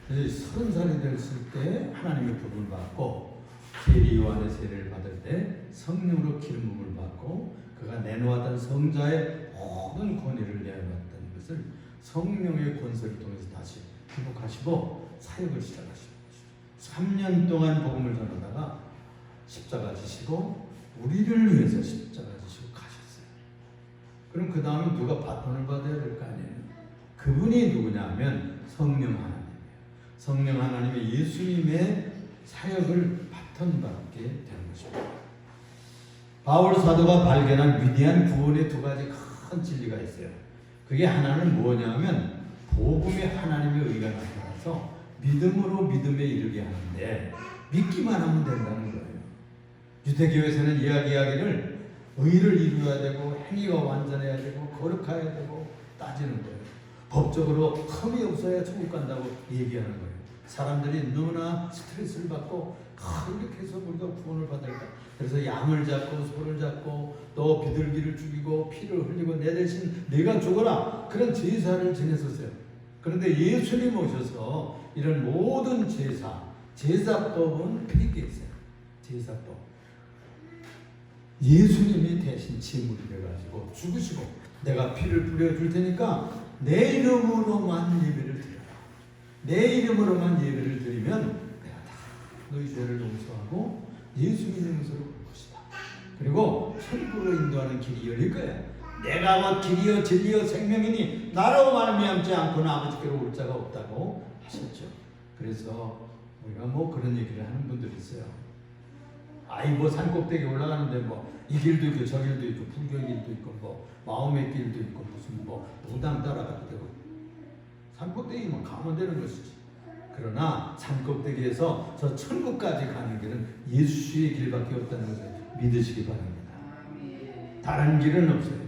30살이 됐을 때 하나님의 부름을 받고 세리 요한의 세례를 받을 때 성령으로 기름 부음을 받고 그가 내놓았던 성자의 모든 권위를 내어놨던 것을 성령의 권세를 통해서 다시 회복하시고 사역을 시작하시는 것이죠. 3년 동안 복음을 전하다가 십자가 지시고 우리를 위해서 십자가 지시고 가셨어요. 그럼 그 다음에 누가 바톤을 받아야 될 거 아니에요? 그분이 누구냐 하면 성령 하나님이에요. 성령 하나님의 예수님의 사역을 바톤받게 되는 것입니다. 바울 사도가 발견한 위대한 구원의 두 가지 큰 진리가 있어요. 그게 하나는 뭐냐면 복음의 하나님의 의가 나타나서 믿음으로 믿음에 이르게 하는데 믿기만 하면 된다는 거예요. 유대교에서는 이야기하기를 의를 이루어야 되고 행위가 완전해야 되고 거룩해야 되고 따지는 거예요. 법적으로 흠이 없어야 천국 간다고 얘기하는 거예요. 사람들이 너무나 스트레스를 받고 이렇게 해서 우리가 구원을 받을까? 그래서 양을 잡고 소를 잡고 또 비둘기를 죽이고 피를 흘리고 내 대신 내가 죽어라 그런 제사를 지냈었어요. 그런데 예수님 오셔서 이런 모든 제사법은 폐기했어요. 제사법. 예수님이 대신 제물이 돼가지고 죽으시고 내가 피를 뿌려줄 테니까 내 이름으로만 예배를 드려라. 내 이름으로만 예배를 드리면 내가 다 너희 죄를 용서하고 예수 믿는 것으로 볼 것이다. 그리고 천국으로 인도하는 길이 열릴 거야. 내가 곧 길이요 진리요 생명이니 나로 말미암지 않고는 아버지께로 올 자가 없다고 하셨죠. 그래서 우리가 그런 얘기를 하는 분들이 있어요. 산꼭대기 올라가는데 이 길도 있고 저 길도 있고 불교의 길도 있고 마음의 길도 있고 무슨 무당 따라가도 되고 산꼭대기만 가면 되는 것이지. 그러나 산꼭대기에서 저 천국까지 가는 길은 예수의 길밖에 없다는 것을 믿으시기 바랍니다. 다른 길은 없어요.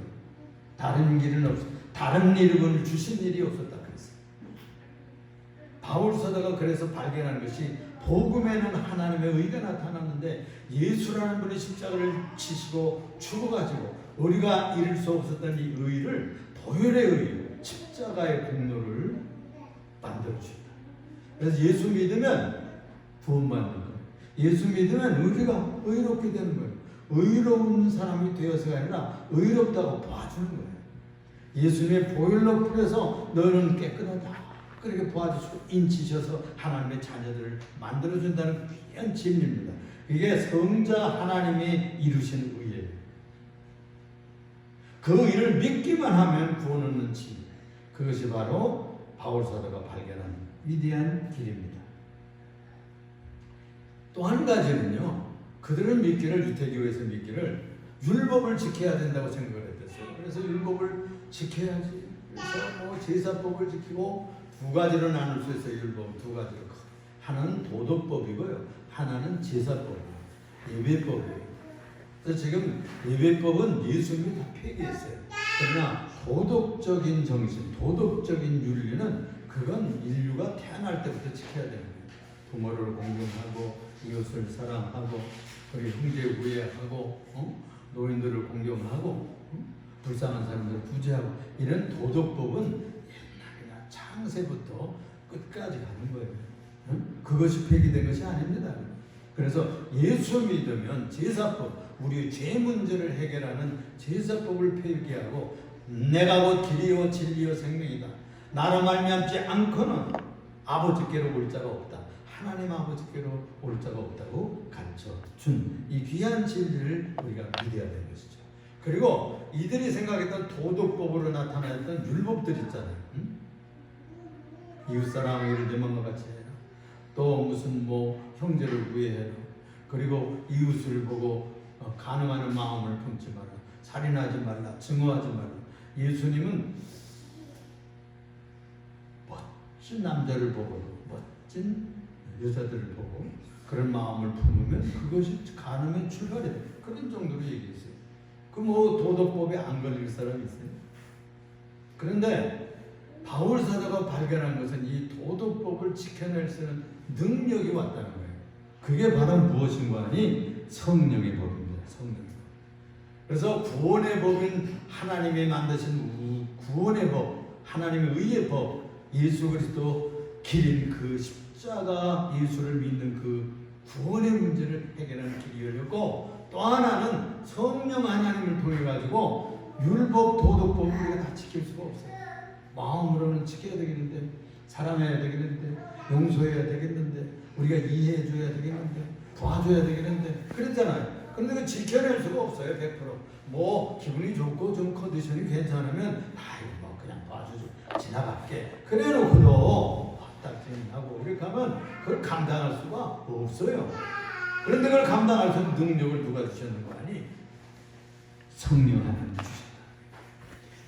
다른 길은 없어요. 다른 이름을 주신 일이 없었다 그랬어요. 바울 사도가 그래서 발견한 것이 복음에는 하나님의 의가 나타났는데 예수라는 분이 십자가를 치시고 죽어가지고 우리가 이룰 수 없었던 이 의를 보혈의 의, 십자가의 공로를 만들어준다. 그래서 예수 믿으면 구원받는 거예요. 예수 믿으면 우리가 의롭게 되는 거예요. 의로운 사람이 되어서가 아니라 의롭다고 봐주는 거예요. 예수님의 보혈로 뿌려서 너는 깨끗하다. 그렇게 도와주시고 인치셔서 하나님의 자녀들을 만들어준다는 귀한 진리입니다. 이게 성자 하나님이 이루신 의예요. 그 의를 믿기만 하면 구원 얻는 진리. 그것이 바로 바울 사도가 발견한 위대한 길입니다. 또 한 가지는요. 그들은 믿기를 유대교에서 믿기를 율법을 지켜야 된다고 생각을 했었어요. 그래서 율법을 지켜야지. 그래서 제사법을 지키고 두 가지로 나눌 수 있어요. 율법 두 가지로. 하나는 도덕법이고요. 하나는 제사법이에요. 예배법이에요. 그래서 지금 예배법은 예수님이 다 폐기했어요. 그러나 도덕적인 정신, 도덕적인 윤리는 그건 인류가 태어날 때부터 지켜야 되는 거예요. 부모를 공경하고 이웃을 사랑하고 그리고 형제 우애하고 노인들을 공경하고 불쌍한 사람들을 구제하고 이런 도덕법은 창세부터 끝까지 가는 거예요. 그것이 폐기된 것이 아닙니다. 그래서 예수 믿으면 제사법, 우리의 죄 문제를 해결하는 제사법을 폐기하고 내가 곧 길이요 진리요 생명이다. 나로 말미암지 않고는 아버지께로 올 자가 없다. 하나님 아버지께로 올 자가 없다고 가르쳐준 이 귀한 진리를 우리가 믿어야 되는 것이죠. 그리고 이들이 생각했던 도덕법으로 나타났던 율법들 있잖아요. 이웃사랑을 내 맘과 같이 해라. 또 무슨 형제를 구해해라. 그리고 이웃을 보고 간음하는 마음을 품지 마라. 살인하지 말라. 증오하지 말라. 예수님은 멋진 남자를 보고 멋진 여자들을 보고 그런 마음을 품으면 그것이 간음의 출발이에요. 그런 정도로 얘기했어요. 도덕법에 안 걸릴 사람이 있어요? 그런데 바울 사도가 발견한 것은 이 도덕법을 지켜낼 수 있는 능력이 왔다는 거예요. 그게 바로 무엇인가 하니 성령의 법입니다. 성령의 법. 그래서 구원의 법인 하나님이 만드신 구원의 법, 하나님의 의의 법, 예수 그리스도 길인 그 십자가 예수를 믿는 그 구원의 문제를 해결하는 길이 열렸고, 또 하나는 성령 하나님을 통해 가지고 율법, 도덕법을 우리가 다 지킬 수가 없어요. 마음으로는 지켜야 되겠는데, 사랑해야 되겠는데, 용서해야 되겠는데, 우리가 이해해 줘야 되겠는데, 도와줘야 되겠는데, 그랬잖아요. 그런데 그 지켜낼 수가 없어요. 100%. 뭐 기분이 좋고 좀 컨디션이 괜찮으면 뭐 그냥 도와주지, 지나갈게, 그래 놓고도 딱지하고 이렇게 하면 그걸 감당할 수가 없어요. 그런데 그걸 감당할 수 있는 능력을 누가 주셨는 거 아니? 성령 하나님 주셨다.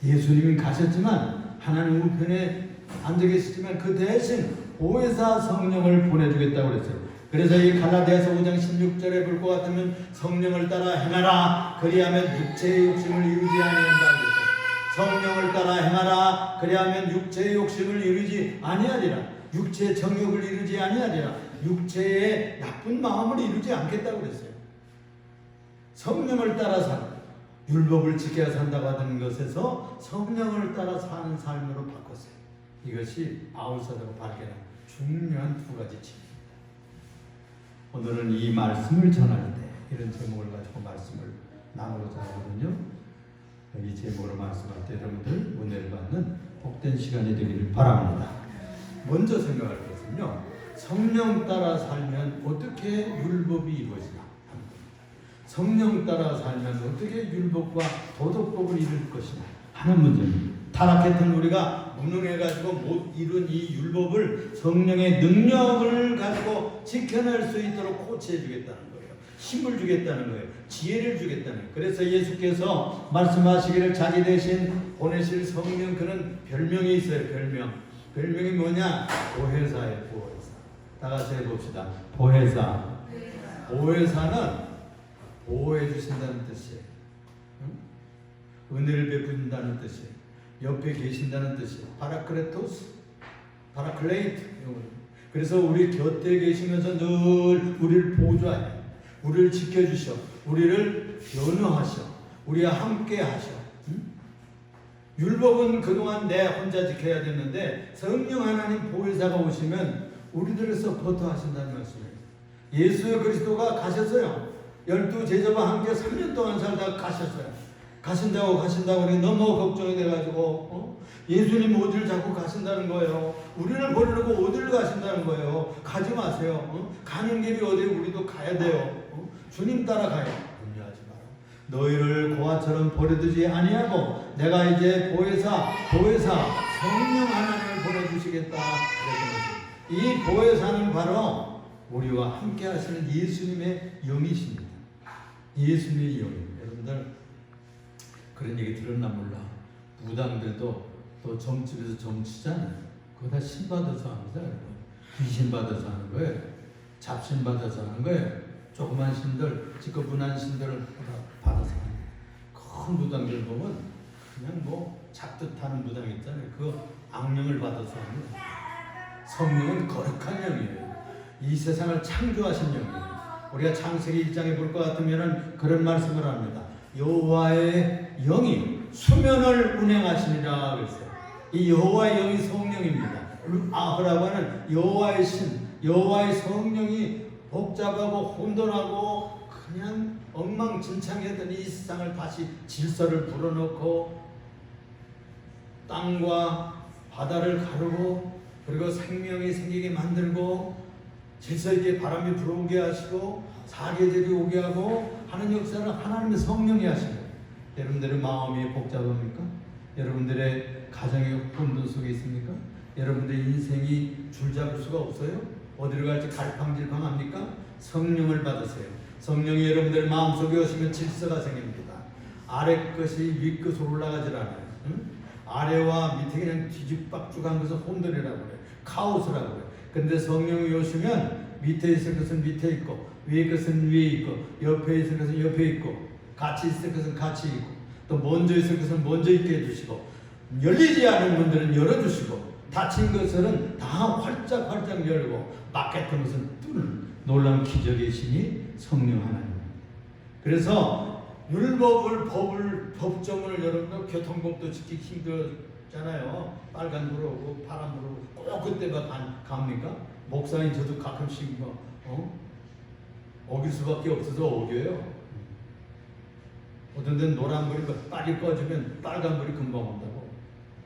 예수님이 가셨지만, 하나님 우편에 앉아 계시지만 그 대신 보혜사 성령을 보내주겠다고 그랬어요. 그래서 이 갈라디아서 5장 16절에 볼 것 같으면 성령을 따라 행하라, 그리하면 육체의 욕심을 이루지 아니한다 그랬어요. 성령을 따라 행하라, 그리하면 육체의 욕심을 이루지 아니하리라. 육체의 정욕을 이루지 아니하리라. 육체의 나쁜 마음을 이루지 않겠다고 그랬어요. 성령을 따라 살, 율법을 지켜야 산다고 하는 것에서 성령을 따라 사는 삶으로 바꿨어요. 이것이 바울사도가 발견한 중요한 두 가지 칙입니다. 오늘은 이 말씀을 전할 때 이런 제목을 가지고 말씀을 나누고자 하거든요. 이 제목으로 말씀할 때 여러분들 은혜를 받는 복된 시간이 되기를 바랍니다. 먼저 생각할 것은요, 성령 따라 살면 어떻게 율법이 이루어지나 하는 겁니다. 성령 따라 살면 어떻게 율법과 도덕법을 이룰 것이냐 하는 문제입니다. 타락했던 우리가 무능해가지고 못 이룬 이 율법을 성령의 능력을 가지고 지켜낼 수 있도록 코치해주겠다는 거예요. 힘을 주겠다는 거예요. 지혜를 주겠다는 거예요. 그래서 예수께서 말씀하시기를 자기 대신 보내실 성령, 그는 별명이 있어요. 별명이 뭐냐? 보혜사예요. 보혜사. 다 같이 해봅시다. 보혜사. 보혜사는 보호해 주신다는 뜻이에요. 은혜를 베푼다는 뜻이에요. 옆에 계신다는 뜻이에요. 파라클레토스, 파라클레이트. 그래서 우리 곁에 계시면서 늘 우리를 보좌해, 우리를 지켜주셔, 우리를 변호하셔, 우리와 함께 하셔. 율법은 그동안 내 혼자 지켜야 됐는데 성령 하나님 보혜사가 오시면 우리들을 서포터 하신다는 말씀이에요. 예수 그리스도가 가셨어요. 12 제자와 함께 3년 동안 살다가 가셨어요. 가신다고 우리 너무 걱정이 돼가지고 예수님 어디를 자꾸 가신다는 거예요. 우리를 버리려고 어디를 가신다는 거예요. 가지 마세요. 가는 길이 어디, 우리도 가야 돼요. 주님 따라가요. 염려하지 마라. 너희를 고아처럼 버려두지 아니하고 내가 이제 보혜사 성령 하나님을 보내주시겠다. 이 보혜사는 바로 우리와 함께 하시는 예수님의 영이십니다. 예수님의 영입니다. 여러분들 그런 얘기 들었나 몰라. 무당들도 또 점집에서 점치잖아요. 그거 다 신받아서 합니다. 귀신 받아서 하는 거예요. 잡신 받아서 하는 거예요. 조그만 신들, 지꺼분한 신들을 받아서 하는 거예요. 큰 무당들 보면 그냥 뭐 잡듯 하는 무당 있잖아요. 그 악령을 받아서 하는 거예요. 성령은 거룩한 영이에요. 이 세상을 창조하신 영이에요. 우리가 창세기 1장에 볼 것 같으면 그런 말씀을 합니다. 여호와의 영이 수면을 운행하시니라 그랬어요. 이 여호와의 영이 성령입니다. 아브라고 하는 여호와의 신, 여호와의 성령이 복잡하고 혼돈하고 그냥 엉망진창했던 이 세상을 다시 질서를 불어넣고 땅과 바다를 가르고 그리고 생명이 생기게 만들고 질서 있게 바람이 불어오게 하시고 사계절이 오게 하고 하는 역사를 하나님의 성령이 하시고, 여러분들의 마음이 복잡합니까? 여러분들의 가정의 혼돈 속에 있습니까? 여러분들의 인생이 줄잡을 수가 없어요? 어디로 갈지 갈팡질팡합니까? 성령을 받으세요. 성령이 여러분들 마음속에 오시면 질서가 생깁니다. 아래 것이 위 것으로 올라가질 않아요. 아래와 밑에 그냥 뒤집박죽한 것은 혼돈이라고 그래요. 카오스라고 그래요. 근데 성령이 오시면 밑에 있을 것은 밑에 있고 위에 것은 위에 있고 옆에 있을 것은 옆에 있고 같이 있을 것은 같이 있고 또 먼저 있을 것은 먼저 있게 해주시고 열리지 않은 문들은 열어주시고 닫힌 것은 다 활짝 열고 막혔던 것은 뚫는 놀라운 기적의 신이 성령 하나님. 그래서 율법을 법정을 여러분들 교통법도 지키기 있잖아요. 빨간 불 오고 파란 불 오고 꼭 그때만 갑니까? 목사님 저도 가끔씩 어길 수밖에 없어서 어겨요. 어떤 데는 노란불이 빨리 꺼지면 빨간불이 금방 온다고.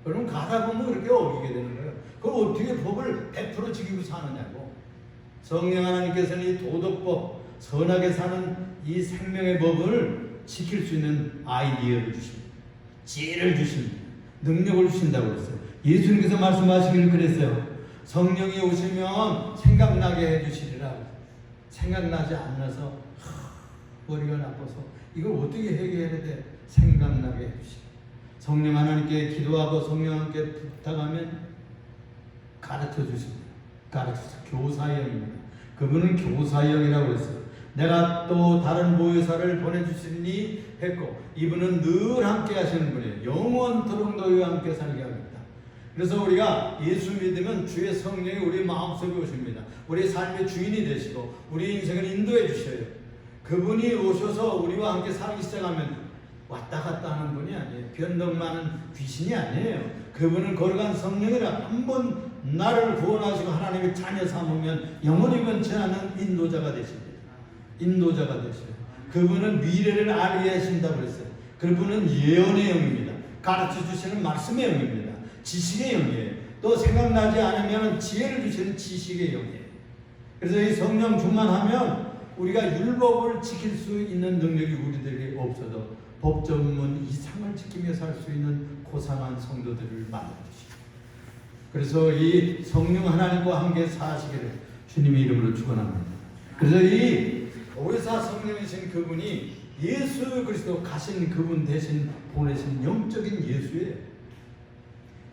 그러면 가다 보면 그렇게 어기게 되는 거예요. 그걸 어떻게 법을 100% 지키고 사느냐고. 성령 하나님께서는 이 도덕법, 선하게 사는 이 생명의 법을 지킬 수 있는 아이디어를 주십니다. 지혜를 주십니다. 능력을 주신다고 그랬어요. 예수님께서 말씀하시기를 그랬어요. 성령이 오시면 생각나게 해주시리라. 생각나지 않아서 머리가 나빠서 이걸 어떻게 해결해야 돼? 생각나게 해주시고 성령 하나님께 기도하고 성령 하나님께 부탁하면 가르쳐 주십니다. 가르쳐서 교사형입니다. 그분은 교사형이라고 했어요. 내가 또 다른 보혜사를 보내주시니 했고 이분은 늘 함께 하시는 분이에요. 영원토록 너희와 함께 살게 합니다. 그래서 우리가 예수 믿으면 주의 성령이 우리 마음속에 오십니다. 우리 삶의 주인이 되시고 우리 인생을 인도해 주셔요. 그분이 오셔서 우리와 함께 살기 시작하면 왔다 갔다 하는 분이 아니에요. 변덕 많은 귀신이 아니에요. 그분은 거룩한 성령이라 한번 나를 구원하시고 하나님의 자녀 삼으면 영원히 변치 않은 인도자가 되십니다. 인도자가 되셔요. 그분은 미래를 알게 하신다고 그랬어요. 그분은 예언의 영입니다. 가르쳐 주시는 말씀의 영입니다. 지식의 영이에요. 또 생각나지 않으면 지혜를 주시는 지식의 영이에요. 그래서 이 성령 충만하면 우리가 율법을 지킬 수 있는 능력이 우리들에게 없어도 법전문 이상을 지키며 살 수 있는 고상한 성도들을 만들어주시고 그래서 이 성령 하나님과 함께 사시기를 주님의 이름으로 축원합니다. 그래서 이 오회사 성령이신 그분이 예수 그리스도 가신 그분 대신 보내신 영적인 예수예요.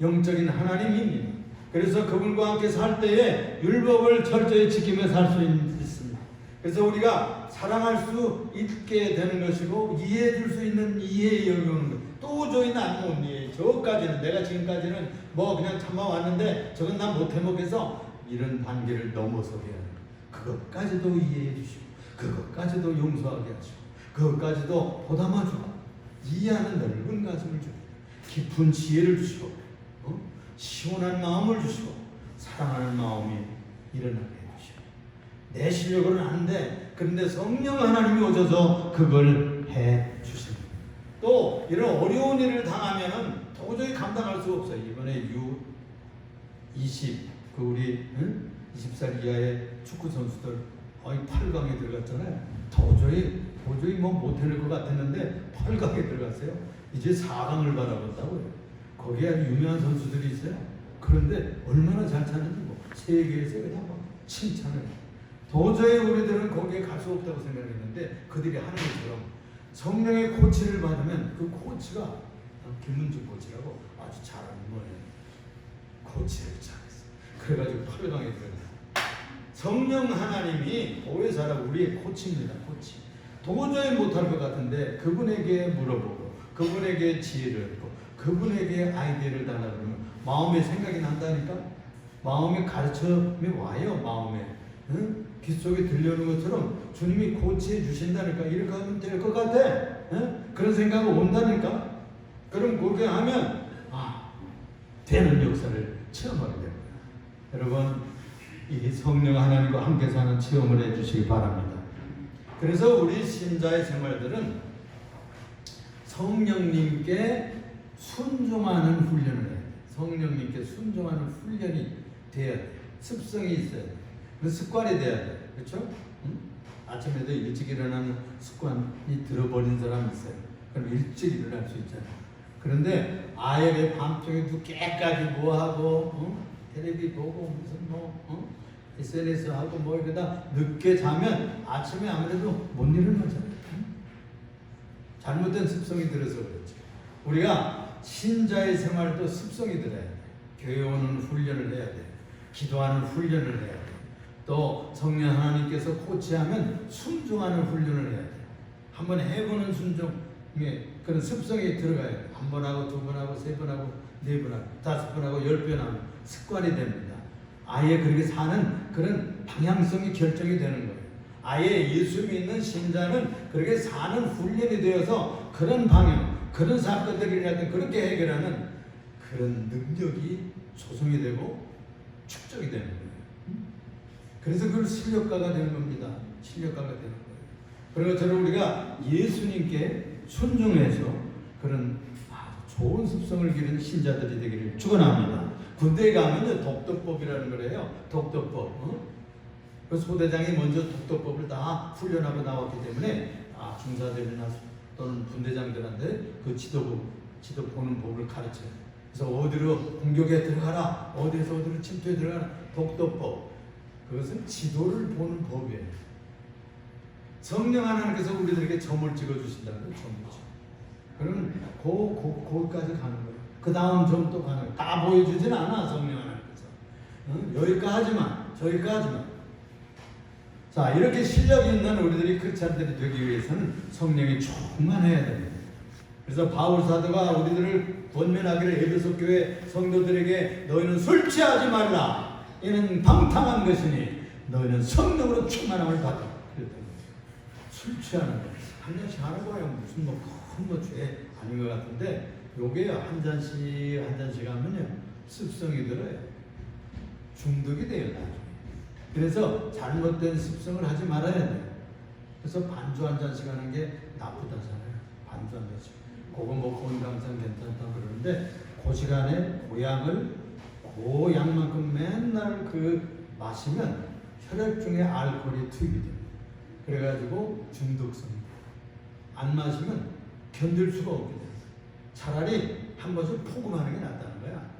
영적인 하나님입니다. 그래서 그분과 함께 살 때에 율법을 철저히 지키며 살 수 있습니다. 그래서 우리가 사랑할 수 있게 되는 것이고 이해해 줄 수 있는 이해의 영이 오는 것. 도저히 난 못 이해해. 저까지는 내가 지금까지는 뭐 그냥 참아왔는데 저건 난 못 해먹겠어. 이런 단계를 넘어서게 하는 그것까지도 이해해 주시고 그것까지도 용서하게 하시고 그것까지도 보담아주고 이해하는 넓은 가슴을 주고 깊은 지혜를 주시고 시원한 마음을 주시고 사랑하는 마음이 일어나게 해주시고 내 실력으로는 안 돼. 그런데 성령 하나님이 오셔서 그걸 해주십니다. 또 이런 어려운 일을 당하면은 도저히 감당할 수 없어요. 이번에 U20 그 우리 20살 이하의 축구 선수들 8강에 들어갔잖아요. 도저히 뭐 못해낼 것 같았는데 8강에 들어갔어요. 이제 4강을 바라본다고요. 거기에 아주 유명한 선수들이 있어요. 그런데 얼마나 잘 차는지 뭐 세계에서 그냥 막 칭찬을. 도저히 우리들은 거기에 갈 수 없다고 생각했는데 그들이 하는 것처럼 성령의 코치를 받으면 그 코치가 김문중 코치라고 아주 잘하는 거예요. 코치를 잘했어. 그래가지고 8강에 들어갔어요. 성령 하나님이 보혜사라 우리의 코치입니다. 코치. 도저히 못할 것 같은데 그분에게 물어보고 그분에게 지혜를 얻고 그분에게 아이디어를 달라 그러면 마음에 생각이 난다니까. 마음에 가르침이 와요. 마음에 귀 속에 들려오는 것처럼 주님이 코치해 주신다니까. 이렇게 하면 될 것 같아. 그런 생각이 온다니까. 그럼 그렇게 하면 되는 역사를 체험하게 됩니다. 여러분 이 성령 하나님과 함께 사는 체험을 해주시기 바랍니다. 그래서 우리 신자의 생활들은 성령님께 순종하는 훈련을 해야 돼. 성령님께 순종하는 훈련이 돼야 돼. 습성이 있어야 돼. 그 습관이 돼야 돼. 그렇죠? 아침에도 일찍 일어나는 습관이 들어버린 사람이 있어요. 그럼 일찍 일어날 수 있잖아요. 그런데 아예 밤중에 늦게까지 뭐하고 텔레비 보고 무슨 SNS 하고 뭐 이러다 늦게 자면 아침에 아무래도 못 일어나잖아요. 잘못된 습성이 들어서 그렇죠. 우리가 신자의 생활도 습성이 들어야 돼. 교회 오는 훈련을 해야 돼. 기도하는 훈련을 해야 돼. 또 성령 하나님께서 코치하면 순종하는 훈련을 해야 돼. 한번 해보는 순종에 그런 습성이 들어가야 돼. 한 번 하고 두 번 하고 세 번 하고 네 번 하고 5번 하고 10번 하고 습관이 됩니다. 아예 그렇게 사는 그런 방향성이 결정이 되는 거예요. 아예 예수 믿는 신자는 그렇게 사는 훈련이 되어서 그런 방향, 그런 사건들을 그렇게 해결하는 그런 능력이 조성이 되고 축적이 되는 거예요. 그래서 그걸 실력가가 되는 겁니다. 실력가가 되는 거예요. 그리고 저는 우리가 예수님께 순종해서 그런 아주 좋은 습성을 기른 신자들이 되기를 축원합니다. 군대에 가면요 독도법이라는 거래요. 독도법. 그 소대장이 먼저 독도법을 다 훈련하고 나왔기 때문에 중사들이나 또는 분대장들한테 그 지도 보는 법을 가르쳐요. 그래서 어디로 공격에 들어가라, 어디에서 어디로 침투에 들어가라. 독도법. 그것은 지도를 보는 법이에요. 성령 하나님께서 우리들에게 점을 찍어주신다는 거예요. 그러면 거기까지 가는 거예요. 그 다음 점 또 가는 거예요. 다 보여주진 않아, 성령 하나님께서. 여기까지만, 저기까지만. 자, 이렇게 실력 있는 우리들이 크리스찬들이 되기 위해서는 성령이 충만해야 됩니다. 그래서 바울 사도가 우리들을 권면하기를 에베소 교회 성도들에게 너희는 술 취하지 말라. 이는 방탕한 것이니 너희는 성령으로 충만함을 받아. 술 취하는 거. 한 잔씩 하는 거예요. 무슨 큰 죄 아닌 것 같은데 요게 한 잔씩 하면요 습성이 들어요. 중독이 돼요 나중에. 그래서 잘못된 습성을 하지 말아야 돼요. 그래서 반주 한 잔씩 하는 게 나쁘다잖아요. 반주 한 잔씩. 그거 뭐 건강상 괜찮다고 그러는데 그 시간에 그 양만큼 맨날 마시면 혈액 중에 알코올이 투입이 됩니다. 그래가지고 중독성. 안 마시면 견딜 수가 없게 돼요. 차라리 한 번씩 포금하는 게 낫다는 거야.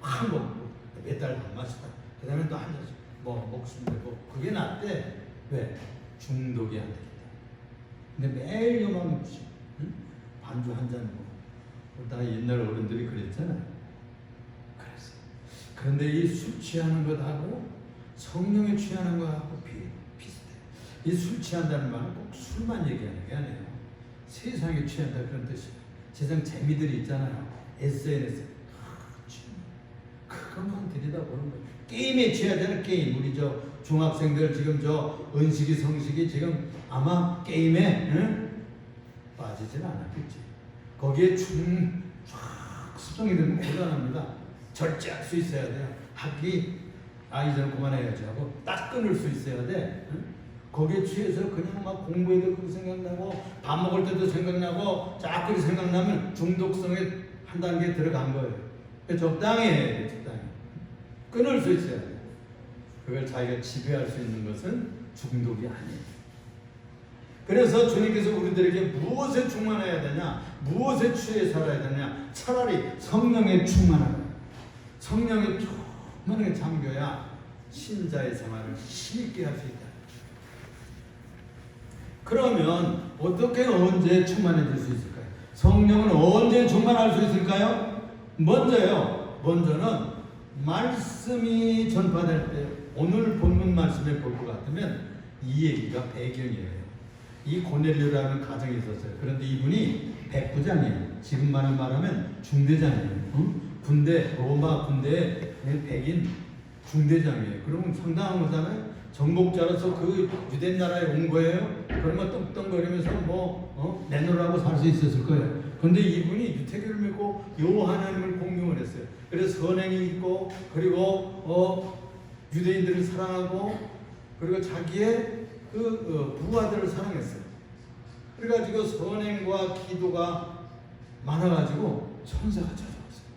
한 번, 몇 달 안 마시다. 그 다음에 또 한 잔씩. 목숨 내고 그게 낫대. 왜? 중독이 안 되겠다. 근데 매일 요만 먹지. 응? 반주 한 잔 먹어. 다 옛날 어른들이 그랬잖아요. 그래서 그런데 이 술 취하는 것하고 성령에 취하는 것하고 비슷해. 이 술 취한다는 말은 꼭 술만 얘기하는 게 아니에요. 세상에 취한다 그런 뜻이에요. 세상 재미들이 있잖아요. SNS. 그것만 들여다보는 거예요. 게임에 취하자는 게임. 우리 중학생들 지금 은식이 성식이 지금 아마 게임에 빠지진 않았겠지. 거기에 쫙 수정이 되면 곤란합니다. 절제할 수 있어야 돼요. 학기 이제는 그만해야지 하고 딱 끊을 수 있어야 돼. 거기에 취해서 그냥 막 공부해도 그 생각나고 밥 먹을 때도 생각나고 자꾸 생각나면 중독성에 한 단계 들어간 거예요. 적당히 해야 돼. 적당히. 끊을 수 있어야 돼. 그걸 자기가 지배할 수 있는 것은 중독이 아니에요. 그래서 주님께서 우리들에게 무엇에 충만해야 되냐, 무엇에 취해 살아야 되냐, 차라리 성령에 충만하라. 성령에 충만하게 잠겨야 신자의 생활을 힘있게 할 수 있다. 그러면 어떻게 언제 충만해질 수 있을까요? 성령은 언제 충만할 수 있을까요? 먼저는 말씀이 전파될 때, 오늘 본문 말씀에 볼 것 같으면 이 얘기가 배경이에요. 이 고넬료라는 가정이 있었어요. 그런데 이분이 백부장이에요. 지금만을 말하면 중대장이에요. 군대, 로마 군대의 백인 중대장이에요. 그러면 상당한 거잖아요. 정복자로서 그 유대 나라에 온 거예요. 그러면 떵떵거리면서 내놓으라고 살 수 있었을 거예요. 그런데 이분이 유태교를 믿고 하나님을 공경을 했어요. 그래서 선행이 있고, 그리고 유대인들을 사랑하고, 그리고 자기의 부하들을 사랑했어요. 그래가지고 선행과 기도가 많아가지고 천사가 찾아왔어요.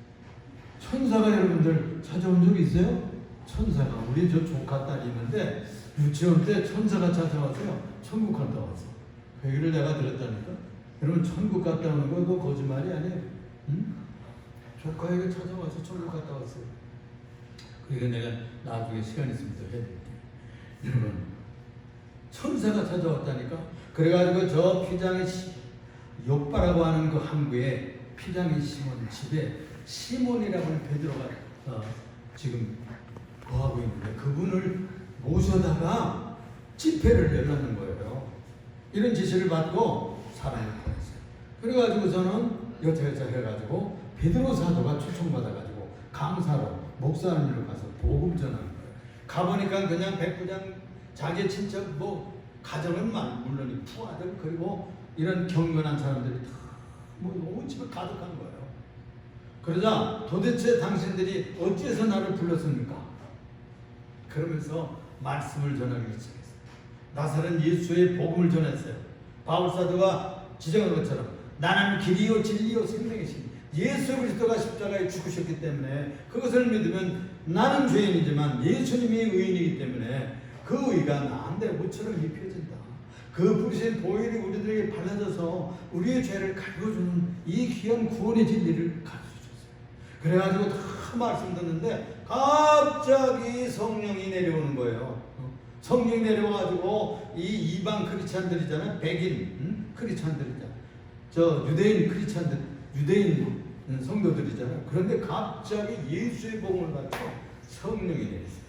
천사가 여러분들 찾아온 적 있어요? 천사가, 우리 조카 딸이 있는데 유치원 때 천사가 찾아왔어요. 천국 갔다 왔어. 그 얘기를 내가 들었다니까. 여러분 천국 갔다 오는 거 그거 거짓말이 아니에요. 응? 조카에게 찾아와서 천국 갔다 왔어요. 그러니까 내가 나중에 시간 있으면 더 해드릴게요. 여러분 천사가 찾아왔다니까. 그래가지고 저 피장의 욕바라고 하는 그 항구에 피장의 시몬 집에 시몬이라고 하는 베드로가 지금 거하고 있는데 그분을 모셔다가 집회를 열라는 거예요. 이런 지시를 받고 사람을 보냈어요. 그래가지고 저는 여차여차 해가지고 베드로 사도가 초청받아가지고 강사로 목사하는 일로 가서 복음 전하는 거예요. 가보니까 그냥 백부장 자기 친척 가정은 물론 부하들 그리고 이런 경건한 사람들이 다 온 집에 가득한 거예요. 그러자 도대체 당신들이 어찌해서 나를 불렀습니까? 그러면서 말씀을 전하기 시작했어요. 나사렛 예수의 복음을 전했어요. 바울사도가 지적한 것처럼 나는 길이요 진리요 생명이신 예수 그리스도가 십자가에 죽으셨기 때문에 그것을 믿으면 나는 죄인이지만 예수님이 의인이기 때문에 그 의가 나한테 옷처럼 입혀진다. 그 부르신 보혈이 우리들에게 발라져서 우리의 죄를 가려주는 이 귀한 구원의 진리를 가르쳐줬어요. 그래가지고 다 말씀 듣는데 갑자기 성령이 내려오는 거예요. 성령이 내려와가지고 이 이방 크리스찬들이잖아요. 백인 크리스찬들이잖아요. 저 유대인 크리스찬들, 유대인 성도들이잖아요. 그런데 갑자기 예수의 복음을 받고 성령이 내렸어요.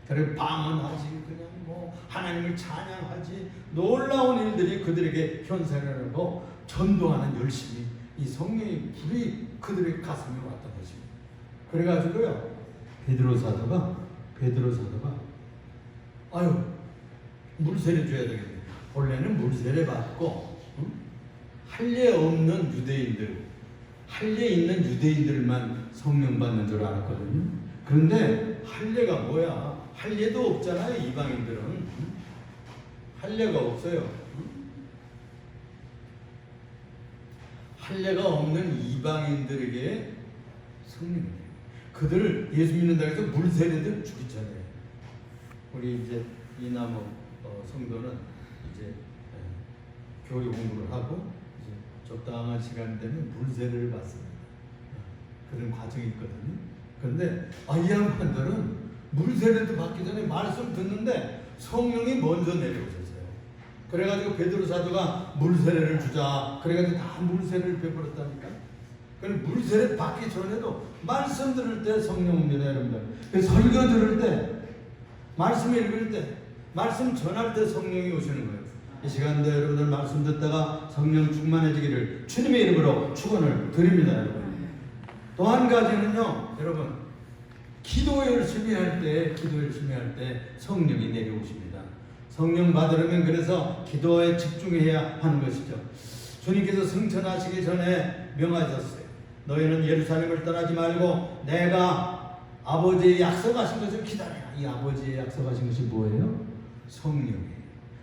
그리고 방언하지, 그냥 뭐 하나님을 찬양하지, 놀라운 일들이 그들에게 현상을 하고 전도하는 열심이 이 성령의 불이 그들의 가슴에 왔던 것입니다. 그래가지고요 베드로 사도가 아유 물세례 줘야 되겠네. 본래는 물세례 받고 할례 없는 유대인들, 할례 있는 유대인들만 성령 받는 줄 알았거든요. 그런데 할례가 뭐야? 할례도 없잖아요. 이방인들은 할례가 없어요. 할례가 없는 이방인들에게 성령이 그들을 예수 믿는다고 해서 물세례들 죽이잖아요. 우리 이제 이나무 성도는 이제 교리 공부를 하고 이제 적당한 시간 되면 물세례를 받습니다. 그런 과정이 있거든요. 그런데 이 양반들은 물세례도 받기 전에 말씀 듣는데 성령이 먼저 내려오셨어요. 그래가지고 베드로 사도가 물세례를 주자. 그래가지고 다 물세례를 베풀었다니까. 그럼 물세례 받기 전에도 말씀 들을 때 성령 옵니다, 여러분들. 설교 들을 때, 말씀 읽을 때, 말씀 전할 때 성령이 오시는 거예요. 이 시간도 여러분들 말씀 듣다가 성령 충만해지기를 주님의 이름으로 축원을 드립니다, 여러분. 또 한 가지는요, 여러분. 기도 열심히 할 때 성령이 내려오십니다. 성령 받으려면 그래서 기도에 집중해야 하는 것이죠. 주님께서 승천하시기 전에 명하셨어요. 너희는 예루살렘을 떠나지 말고 내가 아버지의 약속하신 것을 기다려라. 이 아버지의 약속하신 것이 뭐예요? 성령이에요.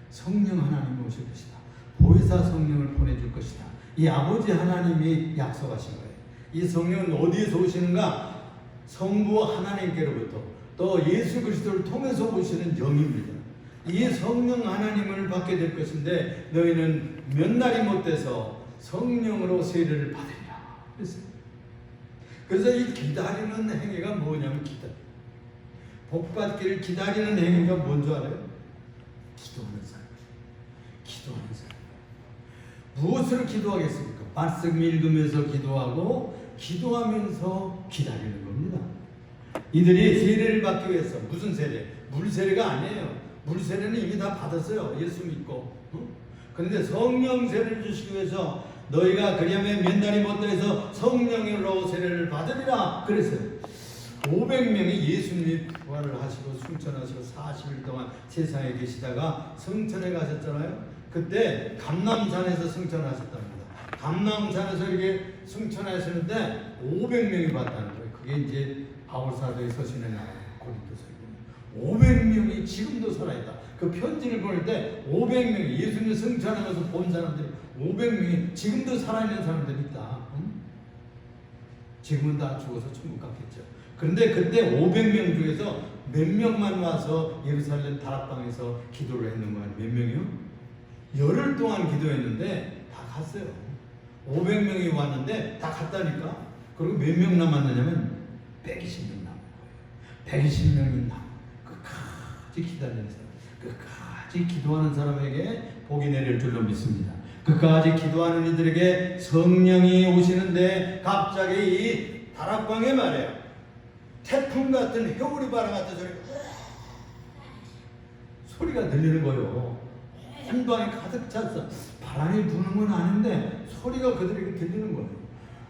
성령 하나님이 오실 것이다. 보혜사 성령을 보내줄 것이다. 이 아버지 하나님이 약속하신 거예요. 이 성령은 어디에서 오시는가? 성부 하나님께로부터 또 예수 그리스도를 통해서 오시는 영입니다. 이 성령 하나님을 받게 될 것인데 너희는 몇 날이 못 돼서 성령으로 세례를 받으리라. 그래서 이 기다리는 행위가 뭐냐면 복 받기를 기다리는 행위가 뭔 줄 알아요? 기도하는 사람. 무엇을 기도하겠습니까? 말씀 읽으면서 기도하고 기도하면서 기다리는 겁니다. 이들이 세례를 받기 위해서 무슨 세례? 물세례가 아니에요. 물세례는 이미 다 받았어요. 예수 믿고. 그런데 성령 세례를 주시기 위해서 너희가 그리하면 몇 날이 못 돼서 성령으로 세례를 받으리라 그랬어요. 500명이 예수님 부활을 하시고 승천하시고 40일 동안 세상에 계시다가 승천에 가셨잖아요. 그때 감람산에서 승천하셨답니다. 감람산에서 이렇게 승천하시는데 500명이 봤다는 거예요. 그게 이제 바울사도의 서신에 나와요. 고린도서 500명이 지금도 살아있다. 그 편지를 보낼 때 500명이 예수님 승천하면서 본 사람들이 500명이 지금도 살아있는 사람들이 있다. 지금은 다 죽어서 천국 갔겠죠. 그런데 그때 500명 중에서 몇 명만 와서 예루살렘 다락방에서 기도를 했는 거예요. 몇 명이요? 열흘 동안 기도했는데 다 갔어요. 500명이 왔는데 다 갔다니까. 그리고 몇 명 남았느냐면 120명 남은 거예요. 120명이 끝까지 기다리는 사람, 끝까지 기도하는 사람에게 복이 내릴 줄로 믿습니다. 끝까지 기도하는 이들에게 성령이 오시는데 갑자기 이 다락방에 말이에요. 태풍 같은 해오리 바람 같은 소리가 들리는 거예요. 한 방에 가득 찼어. 바람이 부는 건 아닌데 소리가 그들에게 들리는 거예요.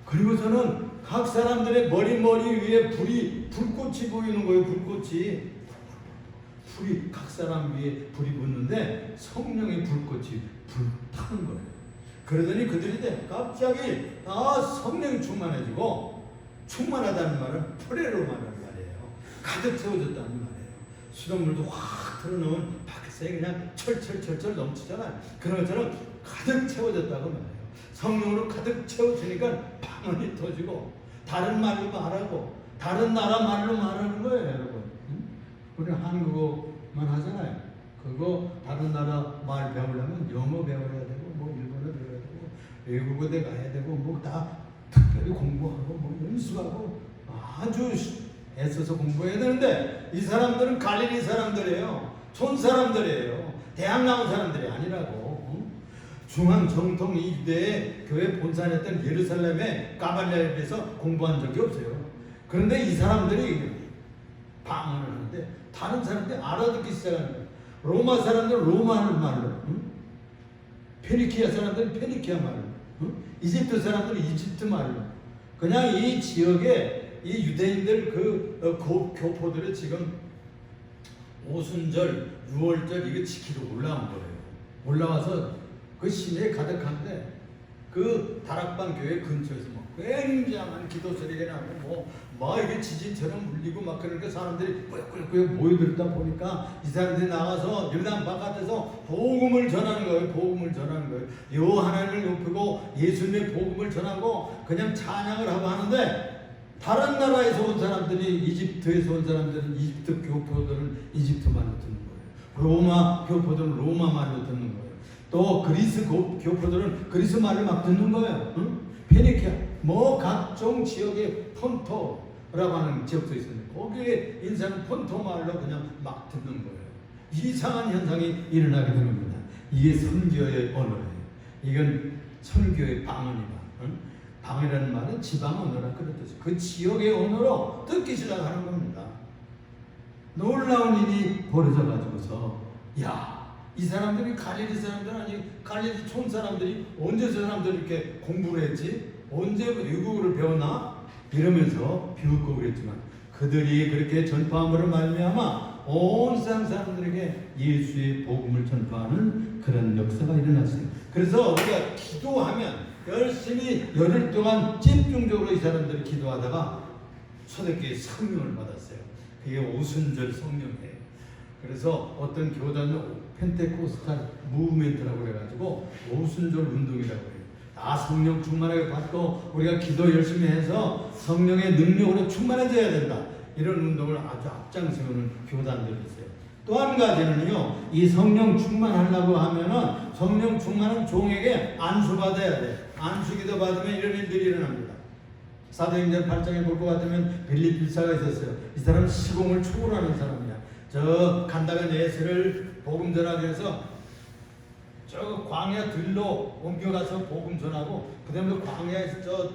그리고서는 각 사람들의 머리 위에 불꽃이 보이는 거예요. 불꽃이 각 사람 위에 불이 붙는데 성령의 불꽃이 불타는 거예요. 그러더니 그들이 갑자기 성령이 충만해지고 충만하다는 말은 프레로 말하는 말이에요. 가득 채워졌다는 말이에요. 수돗물도 확 틀어놓으면 밖에서 그냥 철철철철 넘치잖아요. 그런 것처럼 가득 채워졌다고 말해요. 성령으로 가득 채워지니까 방언이 터지고 다른 말로 말하고 다른 나라 말로 말하는 거예요, 여러분. 우리 한국어만 하잖아요. 그거 다른 나라 말 배우려면 영어 배워야 되고 뭐 일본어 배워야 되고 외국어대 가야 되고 뭐 다 특별히 공부하고 뭐 연수하고 아주 애써서 공부해야 되는데 이 사람들은 갈릴리 사람들이에요. 촌 사람들이에요. 대학 나온 사람들이 아니라고. 중앙 정통 이대의 교회 본산했던 예루살렘의 가발랴에서 공부한 적이 없어요. 그런데 이 사람들이 방언을 하는데 다른 사람들이 알아듣기 시작하는 거예요. 로마 사람들은 로마 말로, 페니키아 사람들은 페니키아 말로, 이집트 사람들은 이집트 말로. 그냥 이 지역에 이 유대인들 교포들이 지금 오순절, 유월절 이거 지키러 올라온 거예요. 올라와서 그 시내에 가득한데 그 다락방 교회 근처에서 뭐 굉장한 기도 소리가 나고 막 이게 지진처럼 울리고 막 그러니까 사람들이 꾸역꾸역 모여들다 보니까 이 사람들이 나가서 예배당 바깥에서 복음을 전하는 거예요. 복음을 전하는 거예요. 요 하나님을 높이고 예수님의 복음을 전하고 그냥 찬양을 하고 하는데 다른 나라에서 온 사람들이 이집트에서 온 사람들은 이집트 교포들은 이집트 말로 듣는 거예요. 로마 교포들은 로마 말로 듣는 거예요. 또 그리스 교포들은 그리스 말을 막 듣는 거예요. 페니키아 뭐 각종 지역의 폰토라고 하는 지역도 있습니다. 거기에 인사는 폰토 말로 그냥 막 듣는 거예요. 이상한 현상이 일어나게 되는 겁니다. 이게 선교의 언어예요. 이건 선교의 방언이다. 방이라는 말은 지방 언어라 그런 뜻이에요. 그 지역의 언어로 듣기 시작하는 겁니다. 놀라운 일이 벌어져 가지고서 이 사람들이 갈릴리 사람들 아니 갈릴리 촌 사람들이 언제 저 사람들이 이렇게 공부를 했지? 언제 외국어를 배웠나? 이러면서 비웃고 그랬지만 그들이 그렇게 전파함으로 말미암아 온 세상 사람들에게 예수의 복음을 전파하는 그런 역사가 일어났어요. 그래서 우리가 기도하면 열심히 열흘 동안 집중적으로 이 사람들이 기도하다가 초대교회 성령을 받았어요. 그게 오순절 성령이에요. 그래서 어떤 교단은 펜테코스탈 무브멘트라고 그래가지고 오순절 운동이라고 해요. 다 성령 충만하게 받고 우리가 기도 열심히 해서 성령의 능력으로 충만해져야 된다. 이런 운동을 아주 앞장세우는 교단들이 있어요. 또 한 가지는요, 이 성령 충만하려고 하면은 성령 충만한 종에게 안수받아야 돼. 안수기도 받으면 이런 일들이 일어납니다. 사도행전 8장에 볼 것 같으면 빌립 빌사가 있었어요. 이 사람은 시공을 초월하는 사람이야. 저 간다가 예수를 복음 전하기 위해서 저 광야 들로 옮겨가서 복음 전하고 그 다음에 광야에서 저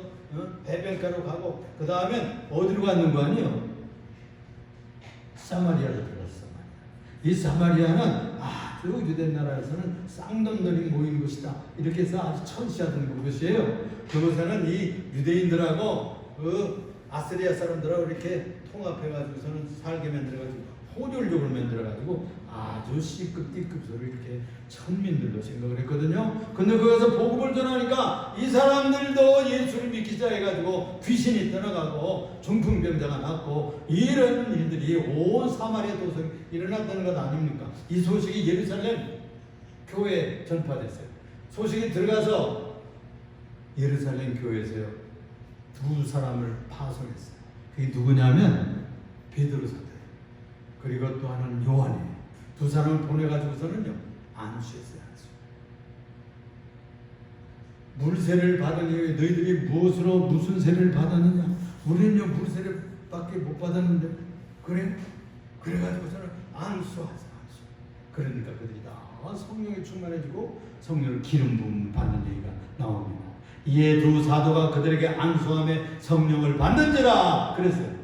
배변가로 가고 그 다음에 어디로 갔는 거 아니에요? 사마리아로 들어갔어. 이 사마리아는 아주 유대 나라에서는 쌍놈들이 모이는 곳이다. 이렇게 해서 아주 천시하던 곳이에요. 그곳에는 이 유대인들하고 그 아스리아 사람들하고 이렇게 통합해가지고서는 살게 만들어가지고 호졸족을 만들어가지고 아주 C급, D급 서로 이렇게 천민들로 생각을 했거든요. 근데 거기서 복음을 전하니까 이 사람들도 예수를 믿기 시작해가지고 귀신이 떠나가고 중풍병자가 낫고 이런 일들이 온 사마리아 도성에 일어났다는 것 아닙니까? 이 소식이 예루살렘 교회에 전파됐어요. 소식이 들어가서 예루살렘 교회에서요 두 사람을 파송했어요. 그게 누구냐면 베드로 사도 그리고 또 하나는 요한이에요. 두 사람을 보내가지고서는요 안수했어요. 물세를 받은 이후에 너희들이 무엇으로 무슨 세를 받았느냐? 우리는요 물세를 밖에 못 받았는데 그래? 그래가지고서는 안수하자. 그러니까 그들이 다 성령에 충만해지고 성령을 기름 부음을 받는 얘기가 나옵니다. 이에 두 사도가 그들에게 안수함에 성령을 받는지라 그랬어요.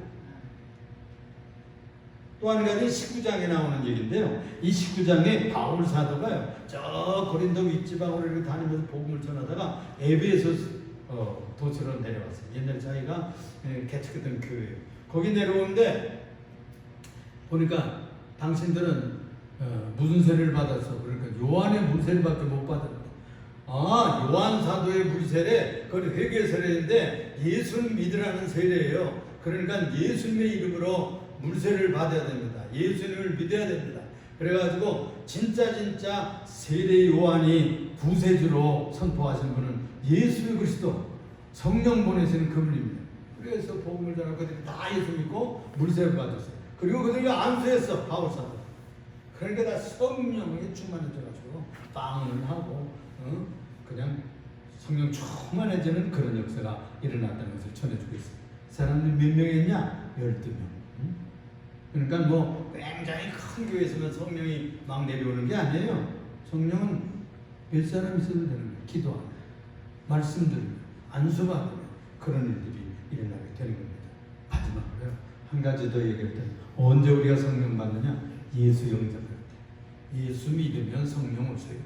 또 한 가지 19장에 나오는 얘기인데요. 이 19장에 바울 사도가요. 저 고린도 윗지방으로 이렇게 다니면서 복음을 전하다가 에베소 도시로 내려왔어요. 옛날 자기가 개척했던 교회예요. 거기 내려오는데 보니까 당신들은 무슨 세례를 받았어? 그러니까 요한의 물세례밖에 못 받았다. 요한 사도의 물세례, 그건 회개 세례인데 예수를 믿으라는 세례예요. 그러니까 예수님의 이름으로 물세례를 받아야 됩니다. 예수님을 믿어야 됩니다. 그래가지고 진짜 세례 요한이 구세주로 선포하신 분은 예수 그리스도, 성령 보내시는 그분입니다. 그래서 복음을 전하고 그들이 다 예수 믿고 물세례를 받았어요. 그리고 그들이 안수했어, 바울 사도. 그러니까 다 성령에 충만해져가지고 빵을 하고 그냥 성령 충만해지는 그런 역사가 일어났다는 것을 전해주고 있어요. 사람들이 몇 명이었냐? 12명. 그러니까 뭐 굉장히 큰 교회에서는 성령이 막 내려오는 게 아니에요. 성령은 몇 사람 있어도 되는 거예요. 기도하면, 말씀 들으면, 안수받으면 그런 일들이 일어나게 되는 겁니다. 마지막으로요, 한 가지 더 얘기할 때는 언제 우리가 성령 받느냐? 예수 영접할 때. 예수 믿으면 성령 오세요.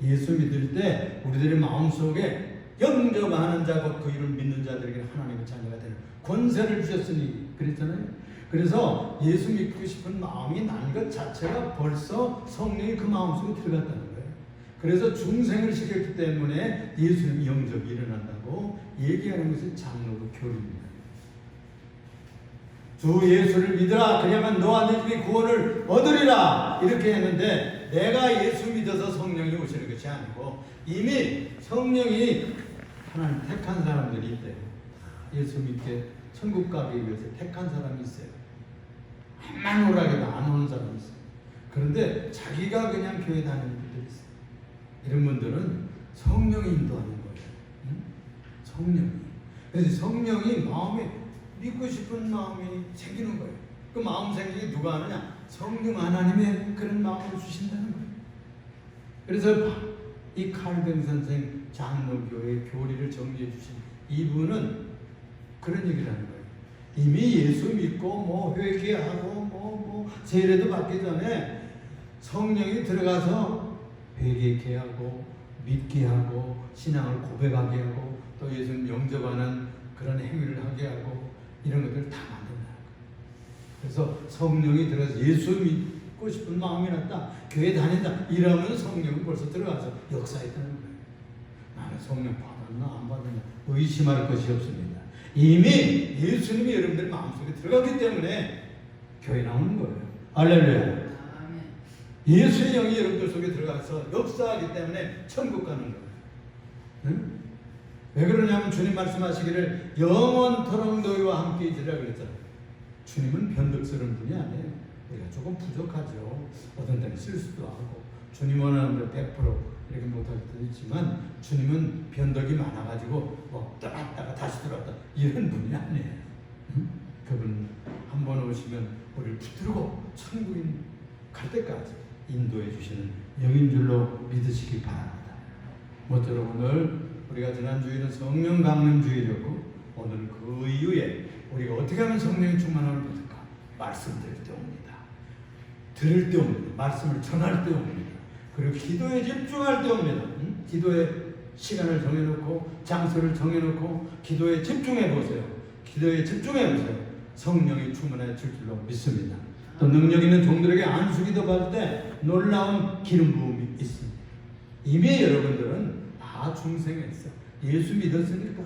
예수 믿을 때 우리들의 마음속에 영접하는 자고 그 이름을 믿는 자들에게 하나님의 자녀가 되는 권세를 주셨으니 그랬잖아요. 그래서 예수 믿고 싶은 마음이 난 것 자체가 벌써 성령이 그 마음속에 들어갔다는 거예요. 그래서 중생을 시켰기 때문에 예수님 영접이 일어난다고 얘기하는 것이 장로교 교리입니다. 주 예수를 믿으라, 그러면 너와 네 집이 구원을 얻으리라, 이렇게 했는데 내가 예수 믿어서 성령이 오시는 것이 아니고 이미 성령이 하나님 택한 사람들이 있대요. 예수 믿게 천국 가기 위해서 택한 사람이 있어요. 암만 오라게도 안 오는 사람이 있어요. 그런데 자기가 그냥 교회 다니는 분들이 있어요. 이런 분들은 성령이 인도하는 거예요. 성령이. 그래서 성령이 마음에 믿고 싶은 마음이 생기는 거예요. 그 마음 생기게 누가 하느냐? 성령 하나님의 그런 마음을 주신다는 거예요. 그래서 이 칼뱅 선생 장로교의 교리를 정리해 주신 이분은 그런 얘기를 하는 거예요. 이미 예수 믿고 뭐 회개하고 뭐 세례도 받기 전에 성령이 들어가서 회개케 하고 믿게 하고 신앙을 고백하게 하고 또 예수님 영접하는 그런 행위를 하게 하고 이런 것들을 다 만든다. 그래서 성령이 들어가서 예수 믿고 싶은 마음이 났다, 교회 다닌다, 이러면 성령이 벌써 들어가서 역사했다는 거예요. 나는 성령 받았나 안 받았나 의심할 것이 없습니다. 이미 예수님이 여러분들 마음속에 들어갔기 때문에 교회 나오는 거예요. 할렐루야. 예수의 영이 여러분들 속에 들어가서 역사하기 때문에 천국 가는 거예요. 응? 왜 그러냐면 주님 말씀하시기를 영원토록 너희와 함께 있으리라 그랬잖아요. 주님은 변덕스러운 분이 아니에요. 우리가 조금 부족하죠. 어떤 때는 실수도 하고 주님 원하는 대로 100% 이렇게 못할 때도 있지만 주님은 변덕이 많아가지고 뭐 떠났다가 다시 들어왔다 이런 분이 아니에요. 응? 그분 한 번 오시면 우리를 붙들고 천국인 갈 때까지 인도해 주시는 영인 줄로 믿으시기 바랍니다. 모쪼록 오늘 우리가 지난주에는 성령 강림 주일이었고 오늘 그 이후에 우리가 어떻게 하면 성령의 충만함을 받을까? 말씀 들을 때 옵니다. 들을 때 옵니다. 말씀을 전할 때 옵니다. 그리고 기도에 집중할 때 옵니다. 기도에 시간을 정해놓고 장소를 정해놓고 기도에 집중해 보세요. 기도에 집중해 보세요. 성령이 충만해질 줄로 믿습니다. 또 능력 있는 종들에게 안수기도 받을 때 놀라운 기름 부음이 있습니다. 이미 여러분들은 다 중생했어. 예수 믿었으니까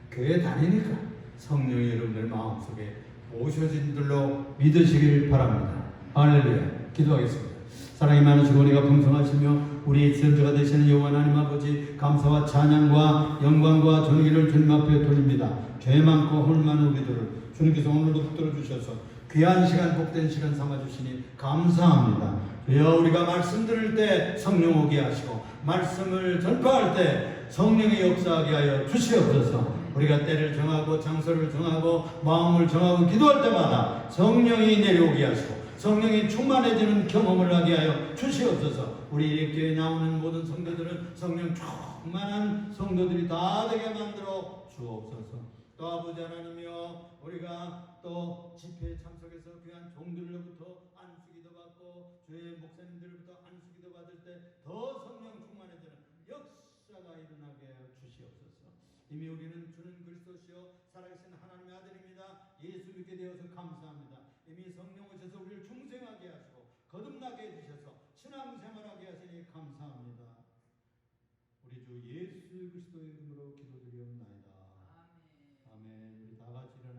교회 다니니까 성령이 여러분들 마음속에 오셔진 줄로 믿으시길 바랍니다. 할렐루야. 기도하겠습니다. 사랑이 많으시고 우리가 풍성하시며 우리의 지존자가 되시는 여호와 하나님 아버지, 감사와 찬양과 영광과 존귀를 주님 앞에 돌립니다. 죄 많고 홀 많은 우리들을 주님께서 오늘도 붙들어 주셔서 귀한 시간, 복된 시간 삼아주시니 감사합니다. 주여, 우리가 말씀 들을 때 성령 오게 하시고 말씀을 전파할 때 성령의 역사하게 하여 주시옵소서. 우리가 때를 정하고 장소를 정하고 마음을 정하고 기도할 때마다 성령이 내려오게 하시고 성령이 충만해지는 경험을 하게 하여 주시옵소서. 우리 교회에 나오는 모든 성도들은 성령 충만한 성도들이 다 되게 만들어 주옵소서. 또 아버지 하나님이여, 우리가 또 집회에 참석해서 귀한 종들로부터 안수기도 받고 주의 목사님들로부터 안수기도 받을 때 더 성령 충만해지는 역사가 일어나게 하여 주시옵소서. 이미 우리는 주는 그리스도시요 살아계신 하나님의 아들입니다. 예수 믿게 되어서 감사합니다. 이미 성령 오셔서 우리를 중생하게 하시고 거듭나게 해주셔서 신앙생활하게 하시니 감사합니다. 우리 주 주 예수 그리스도의 이름으로 기도드립니다.